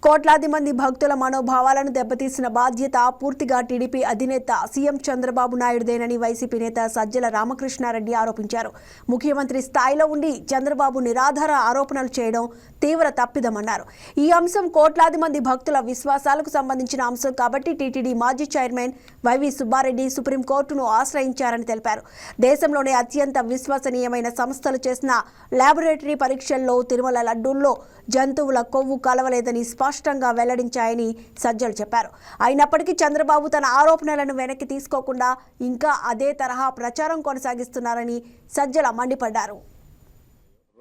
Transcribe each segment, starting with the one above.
కోట్లాది మంది భక్తుల మనోభావాలను దెబ్బతీసిన బాధ్యత పూర్తిగా టీడీపీ అధినేత సీఎం చంద్రబాబు నాయుడుదేనని వైసీపీ నేత సజ్జల రామకృష్ణారెడ్డి ఆరోపించారు. ముఖ్యమంత్రి స్థాయిలో ఉండి చంద్రబాబు నిరాధార ఆరోపణలు చేయడం తీవ్ర తప్పిదమన్నారు. ఈ అంశం కోట్లాది మంది భక్తుల విశ్వాసాలకు సంబంధించిన అంశం కాబట్టి టీటీడీ మాజీ చైర్మన్ వైవి సుబ్బారెడ్డి సుప్రీంకోర్టును ఆశ్రయించారని తెలిపారు. దేశంలోనే అత్యంత విశ్వసనీయమైన సంస్థలు చేసిన ల్యాబొరేటరీ పరీక్షల్లో తిరుమల లడ్డూల్లో జంతువుల కొవ్వు కలవలేదని స్పష్టంగా వెల్లడించాయని సజ్జలు చెప్పారు. అయినప్పటికీ చంద్రబాబు తన ఆరోపణలను వెనక్కి తీసుకోకుండా ఇంకా అదే తరహా ప్రచారం కొనసాగిస్తున్నారని సజ్జల మండిపడ్డారు.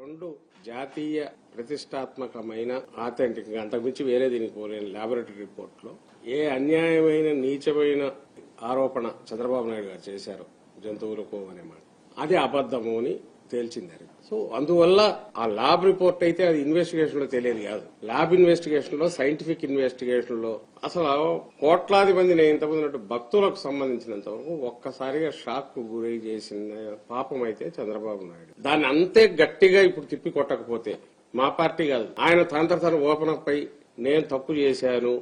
రెండు జాతీయ ప్రతిష్టాత్మకమైన ఆథెంటిక్ అంతకుమించి వేరే దీనికి పోలేని ల్యాబొరేటరీ రిపోర్ట్లో ఏ అన్యాయమైన నీచమైన ఆరోపణ చంద్రబాబు నాయుడు గారు చేశారు జంతువులకు అనే మాట అది అబద్ధము అని తేల్చింది. సో అందువల్ల ఆ ల్యాబ్ రిపోర్ట్ అయితే అది ఇన్వెస్టిగేషన్ లో తెలియదు కాదు. ల్యాబ్ ఇన్వెస్టిగేషన్ లో సైంటిఫిక్ ఇన్వెస్టిగేషన్ లో అసలు కోట్లాది మంది నేను ఇంతకుముందు భక్తులకు సంబంధించినంత వరకు ఒక్కసారిగా షాక్ కు గురై చేసిన పాపం అయితే చంద్రబాబు నాయుడు. దాన్ని అంతే గట్టిగా ఇప్పుడు తిప్పి కొట్టకపోతే మా పార్టీ కాదు ఆయన తన ఓపెన్ అప్ అయి నేను తప్పు చేశాను,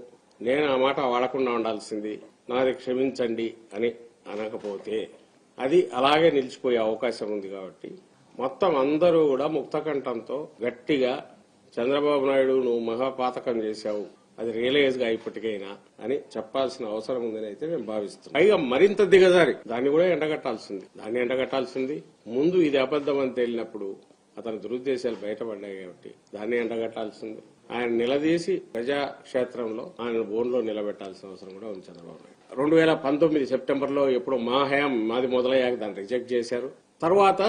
నేను ఆ మాట వాడకుండా ఉండాల్సింది, నాది క్షమించండి అని అనకపోతే అది అలాగే నిలిచిపోయే అవకాశం ఉంది. కాబట్టి మొత్తం అందరూ కూడా ముక్తకంఠంతో గట్టిగా చంద్రబాబు నాయుడు నువ్వు మహాపాతకం చేశావు, అది రియలైజ్ గా ఇప్పటికైనా అని చెప్పాల్సిన అవసరం ఉందని అయితే మేము భావిస్తున్నాం. పైగా మరింత దిగజారి దాన్ని కూడా ఎండగట్టాల్సింది. ముందు ఇది అబద్దం అని తేలినప్పుడు అతని దురుద్దేశాలు బయటపడ్డాయి కాబట్టి దాన్ని ఎండగట్టాల్సింది. ఆయన నిలదీసి ప్రజాక్షేత్రంలో ఆయన బోన్లో నిలబెట్టాల్సిన అవసరం కూడా ఉంది చంద్రబాబు నాయుడు. 2019 సెప్టెంబర్లో ఎప్పుడు మా హయాం మాది మొదలయ్యాక దాన్ని రిజెక్ట్ చేశారు. తర్వాత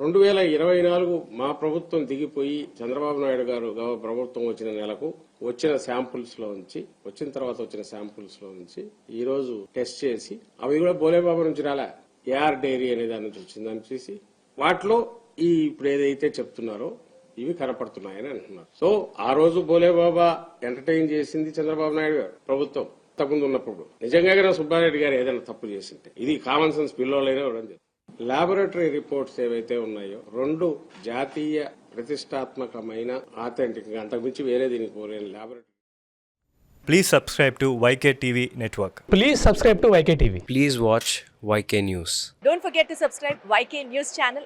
2024 మా ప్రభుత్వం దిగిపోయి చంద్రబాబు నాయుడు గారు ప్రభుత్వం వచ్చిన నెలకు వచ్చిన శాంపుల్స్ లో నుంచి ఈ రోజు టెస్ట్ చేసి అవి కూడా బోలేబాబా నుంచి రాలే, ఏఆర్ డైరీ అనే దాని నుంచి వచ్చిందని చూసి వాటిలో ఈ ఇప్పుడు ఏదైతే చెప్తున్నారో ఇవి కనపడుతున్నాయని అంటున్నారు. సో ఆ రోజు బోలేబాబా ఎంటర్టైన్ చేసింది చంద్రబాబు నాయుడు గారు ప్రభుత్వం అంతకుముందు ఉన్నప్పుడు. నిజంగా సుబ్బారెడ్డి గారు ఏదైనా తప్పు చేసింటే ఇది కామన్ సెన్స్ పిల్లలైనా ఇవ్వడం. ల్యాబొరేటరీ రిపోర్ట్స్ ఏవైతే ఉన్నాయో రెండు జాతీయ ప్రతిష్టాత్మకమైన ఆథెంటిక్ అంతకుమించి వేరే దీనికి పోలేని laboratory. Please subscribe to YK TV Network. Please subscribe to YK TV. Please watch YK News. Don't forget to subscribe YK News channel